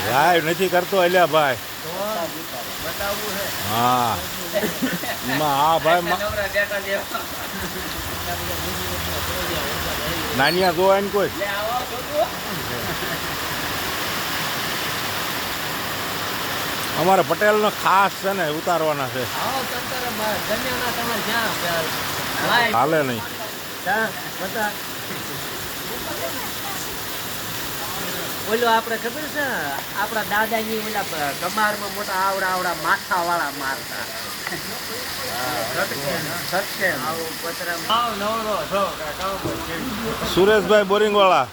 Live નથી કરતો અલ્યા ભાઈ. હા હા ભાઈ નાનિયા જોવા ને કોઈ અમારે પટેલ નો ખાસ છે ને ઉતારવાના છે. હાલે નહીં. ઓલો આપણે ખબર છે આપણા દાદાની ઓલા કમારમાં મોટા આવડા માથા વાળા મારતા. સુરેશભાઈ બોરિંગ વાળા